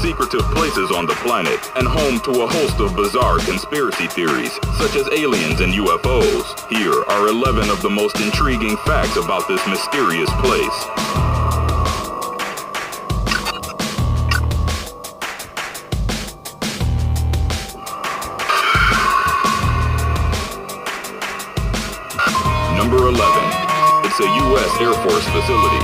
secretive places on the planet and home to a host of bizarre conspiracy theories, such as aliens and UFOs. Here are 11 of the most intriguing facts about this mysterious place. Number 11. It's a U.S. Air Force facility.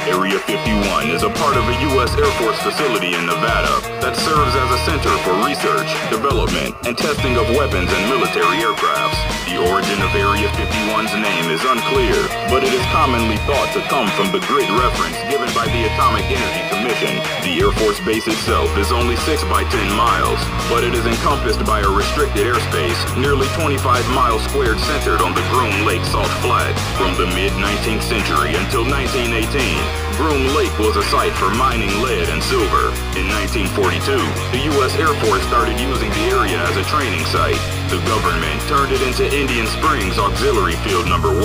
Area 51 is a part of a U.S. Air Force facility in Nevada that serves as a center for research, development, and testing of weapons and military aircrafts. The origin of Area 51's name is unclear, but it is commonly thought to come from the grid reference given by the Atomic Energy Commission. The Air Force Base itself is only 6 by 10 miles, but it is encompassed by a restricted airspace, nearly 25 miles squared centered on the Groom Lake Salt Flat. From the mid-19th century until 1918, Groom Lake was a site for mining lead and silver. In 1942, the U.S. Air Force started using the area as a training site. The government turned it into Indian Springs Auxiliary Field No. 1.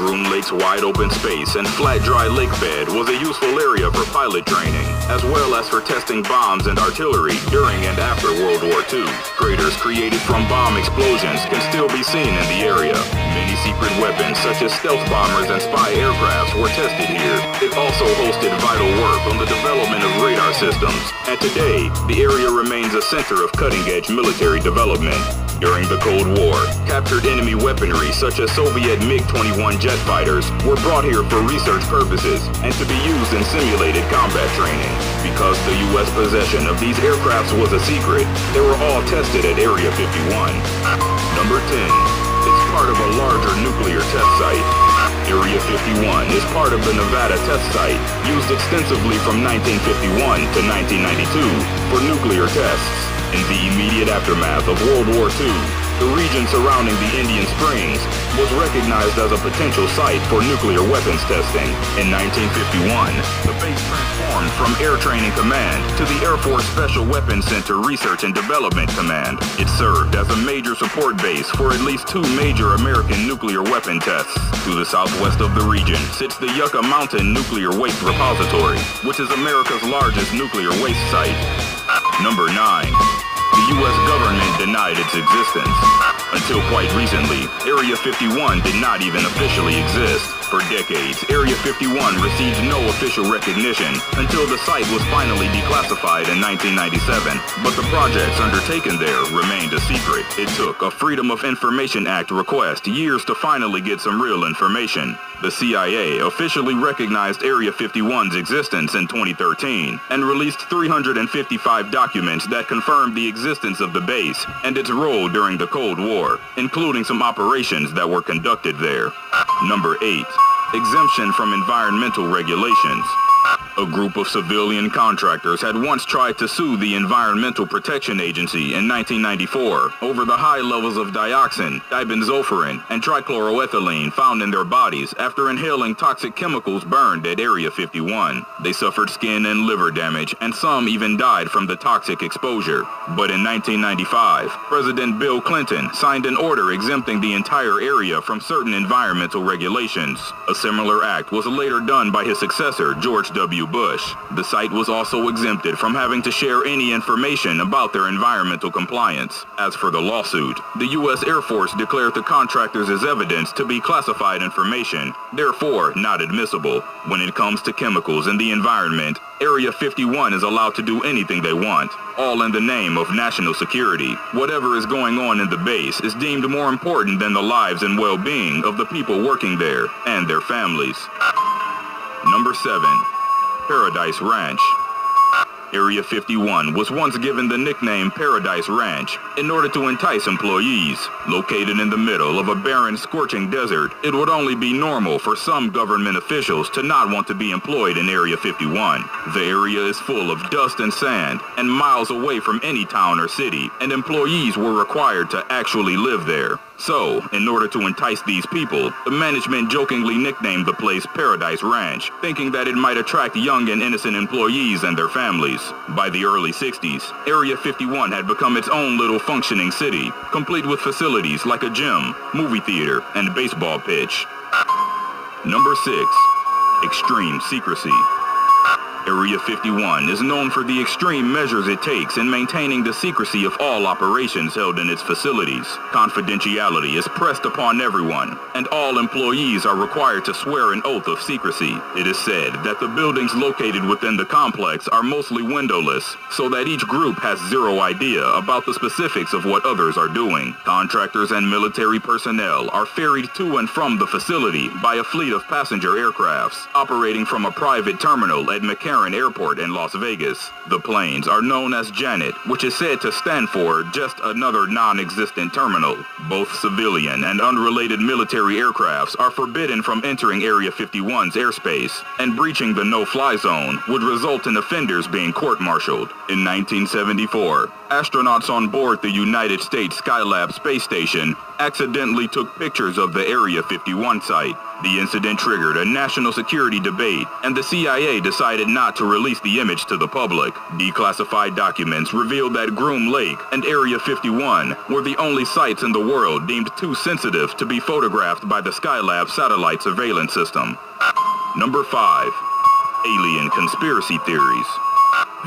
Groom Lake's wide open space and flat dry lake bed was a useful area for pilot training, as well as for testing bombs and artillery during and after World War II. Craters created from bomb explosions can still be seen in the area. Many secret weapons such as stealth bombers and spy aircrafts were tested here. It also hosted vital work on the development of radar systems, and today, the area remains a center of cutting-edge military development. During the Cold War, captured enemy weaponry such as Soviet MiG-21 jet fighters were brought here for research purposes and to be used in simulated combat training. Because the U.S. possession of these aircrafts was a secret, they were all tested at Area 51. Number 10. It's part of a larger nuclear test site. Area 51 is part of the Nevada test site, used extensively from 1951 to 1992 for nuclear tests. In the immediate aftermath of World War II, the region surrounding the Indian Springs was recognized as a potential site for nuclear weapons testing. In 1951, the base transformed from Air Training Command to the Air Force Special Weapons Center Research and Development Command. It served as a major support base for at least 2 major American nuclear weapon tests. To the southwest of the region sits the Yucca Mountain Nuclear Waste Repository, which is America's largest nuclear waste site. Number 9. The U.S. government denied its existence. Until quite recently, Area 51 did not even officially exist. For decades, Area 51 received no official recognition until the site was finally declassified in 1997. But the projects undertaken there remained a secret. It took a Freedom of Information Act request years to finally get some real information. The CIA officially recognized Area 51's existence in 2013 and released 355 documents that confirmed the existence of the base and its role during the Cold War, including some operations that were conducted there. Number 8. Exemption from environmental regulations. A group of civilian contractors had once tried to sue the Environmental Protection Agency in 1994 over the high levels of dioxin, dibenzofuran, and trichloroethylene found in their bodies after inhaling toxic chemicals burned at Area 51. They suffered skin and liver damage, and some even died from the toxic exposure. But in 1995, President Bill Clinton signed an order exempting the entire area from certain environmental regulations. A similar act was later done by his successor, George W. Bush. The site was also exempted from having to share any information about their environmental compliance. As for the lawsuit, the U.S. Air Force declared the contractors as evidence to be classified information, therefore not admissible. When it comes to chemicals in the environment, Area 51 is allowed to do anything they want, all in the name of national security. Whatever is going on in the base is deemed more important than the lives and well-being of the people working there and their families. Number 7. Paradise Ranch. Area 51 was once given the nickname Paradise Ranch in order to entice employees. Located in the middle of a barren, scorching desert, it would only be normal for some government officials to not want to be employed in Area 51. The area is full of dust and sand and miles away from any town or city, and employees were required to actually live there. So, in order to entice these people, the management jokingly nicknamed the place Paradise Ranch, thinking that it might attract young and innocent employees and their families. By the early 60s, Area 51 had become its own little functioning city, complete with facilities like a gym, movie theater, and baseball pitch. Number 6. Extreme secrecy. Area 51 is known for the extreme measures it takes in maintaining the secrecy of all operations held in its facilities. Confidentiality is pressed upon everyone, and all employees are required to swear an oath of secrecy. It is said that the buildings located within the complex are mostly windowless, so that each group has zero idea about the specifics of what others are doing. Contractors and military personnel are ferried to and from the facility by a fleet of passenger aircrafts operating from a private terminal at McCarran Airport in Las Vegas. The planes are known as Janet, which is said to stand for just another non-existent terminal. Both civilian and unrelated military aircrafts are forbidden from entering Area 51's airspace, and breaching the no-fly zone would result in offenders being court-martialed. In 1974, astronauts on board the United States Skylab space station accidentally took pictures of the Area 51 site. The incident triggered a national security debate, and the CIA decided not to release the image to the public. Declassified documents revealed that Groom Lake and Area 51 were the only sites in the world deemed too sensitive to be photographed by the Skylab satellite surveillance system. Number 5. Alien conspiracy theories.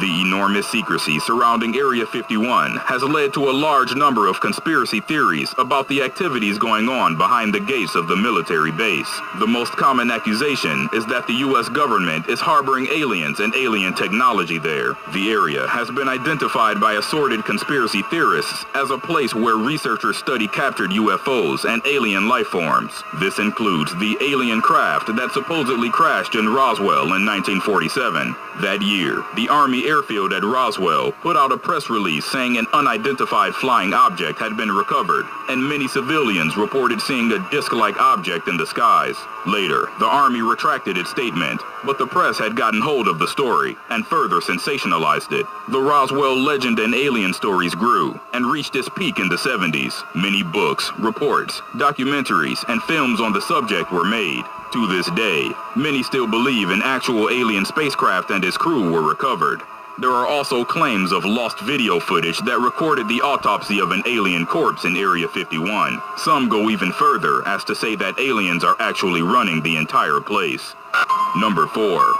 The enormous secrecy surrounding Area 51 has led to a large number of conspiracy theories about the activities going on behind the gates of the military base. The most common accusation is that the U.S. government is harboring aliens and alien technology there. The area has been identified by assorted conspiracy theorists as a place where researchers study captured UFOs and alien life forms. This includes the alien craft that supposedly crashed in Roswell in 1947. That year, the Army airfield at Roswell put out a press release saying an unidentified flying object had been recovered, and many civilians reported seeing a disc-like object in the skies. Later, the Army retracted its statement, but the press had gotten hold of the story and further sensationalized it. The Roswell legend and alien stories grew and reached its peak in the 70s. Many books, reports, documentaries, and films on the subject were made. To this day, many still believe an actual alien spacecraft and its crew were recovered. There are also claims of lost video footage that recorded the autopsy of an alien corpse in Area 51. Some go even further as to say that aliens are actually running the entire place. Number 4.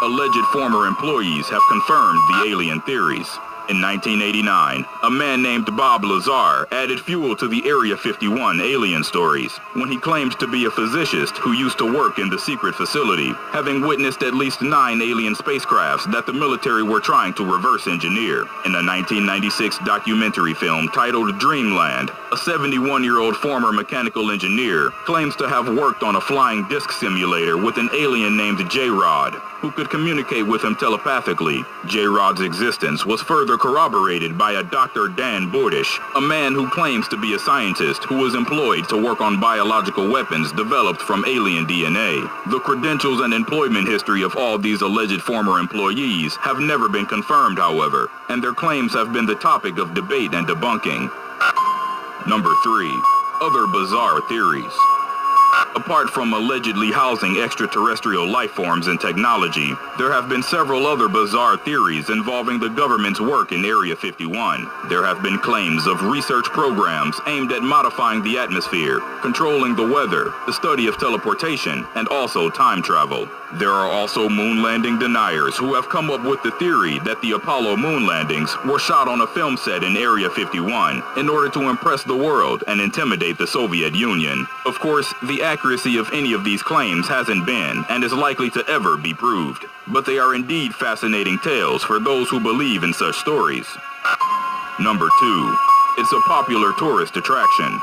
Alleged former employees have confirmed the alien theories. In 1989, a man named Bob Lazar added fuel to the Area 51 alien stories when he claimed to be a physicist who used to work in the secret facility, having witnessed at least 9 alien spacecrafts that the military were trying to reverse engineer. In a 1996 documentary film titled Dreamland, a 71-year-old former mechanical engineer claims to have worked on a flying disc simulator with an alien named J-Rod, who could communicate with him telepathically. J-Rod's existence was further corroborated by a Dr. Dan Bordish, a man who claims to be a scientist who was employed to work on biological weapons developed from alien DNA. The credentials and employment history of all these alleged former employees have never been confirmed, however, and their claims have been the topic of debate and debunking. Number 3. Other bizarre theories. Apart from allegedly housing extraterrestrial life forms and technology, there have been several other bizarre theories involving the government's work in Area 51. There have been claims of research programs aimed at modifying the atmosphere, controlling the weather, the study of teleportation, and also time travel. There are also moon landing deniers who have come up with the theory that the Apollo moon landings were shot on a film set in Area 51 in order to impress the world and intimidate the Soviet Union. Of course, the accuracy of any of these claims hasn't been and is likely to ever be proved, but they are indeed fascinating tales for those who believe in such stories. Number 2. It's a popular tourist attraction.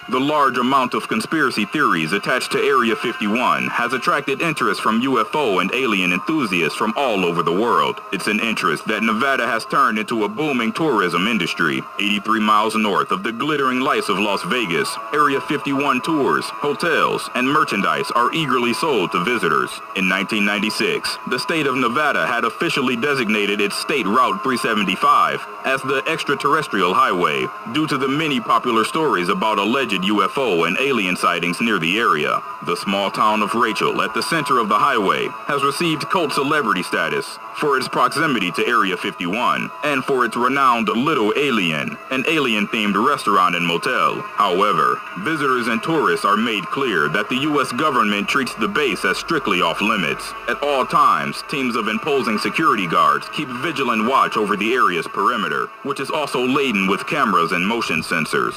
The large amount of conspiracy theories attached to Area 51 has attracted interest from UFO and alien enthusiasts from all over the world. It's an interest that Nevada has turned into a booming tourism industry. 83 miles north of the glittering lights of Las Vegas, Area 51 tours, hotels, and merchandise are eagerly sold to visitors. In 1996, the state of Nevada had officially designated its State Route 375 as the extraterrestrial highway due to the many popular stories about alleged alleged UFO and alien sightings near the area. The small town of Rachel, at the center of the highway, has received cult celebrity status for its proximity to Area 51 and for its renowned Little Alien, an alien-themed restaurant and motel. However, visitors and tourists are made clear that the U.S. government treats the base as strictly off-limits. At all times, teams of imposing security guards keep vigilant watch over the area's perimeter, which is also laden with cameras and motion sensors.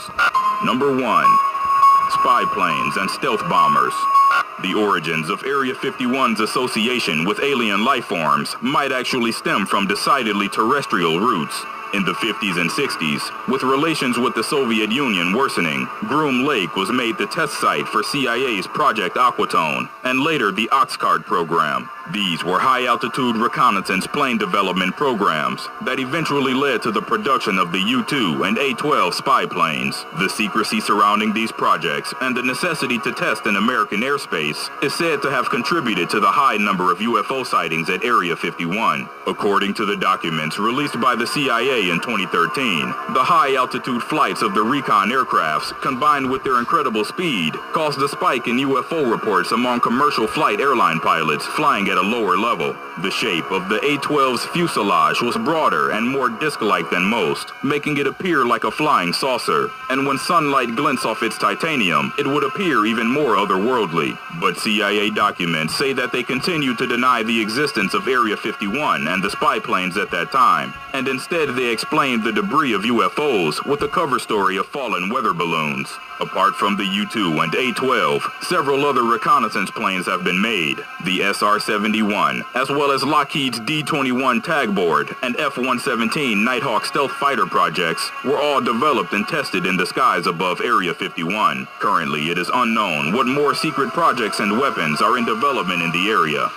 Number 1. Spy planes and stealth bombers. The origins of Area 51's association with alien life forms might actually stem from decidedly terrestrial roots. In the 50s and 60s, with relations with the Soviet Union worsening, Groom Lake was made the test site for CIA's Project Aquatone, and later the Oxcart program. These were high-altitude reconnaissance plane development programs that eventually led to the production of the U-2 and A-12 spy planes. The secrecy surrounding these projects and the necessity to test in American airspace is said to have contributed to the high number of UFO sightings at Area 51. According to the documents released by the CIA in 2013, the high-altitude flights of the recon aircrafts, combined with their incredible speed, caused a spike in UFO reports among commercial flight airline pilots flying at a lower level. The shape of the A-12's fuselage was broader and more disc-like than most, making it appear like a flying saucer. And when sunlight glints off its titanium, it would appear even more otherworldly. But CIA documents say that they continue to deny the existence of Area 51 and the spy planes at that time, and instead they explained the debris of UFOs with the cover story of fallen weather balloons. Apart from the U-2 and A-12, several other reconnaissance planes have been made. The SR-71, as well as Lockheed's D-21 Tagboard and F-117 Nighthawk stealth fighter projects, were all developed and tested in the skies above Area 51. Currently, it is unknown what more secret projects and weapons are in development in the area.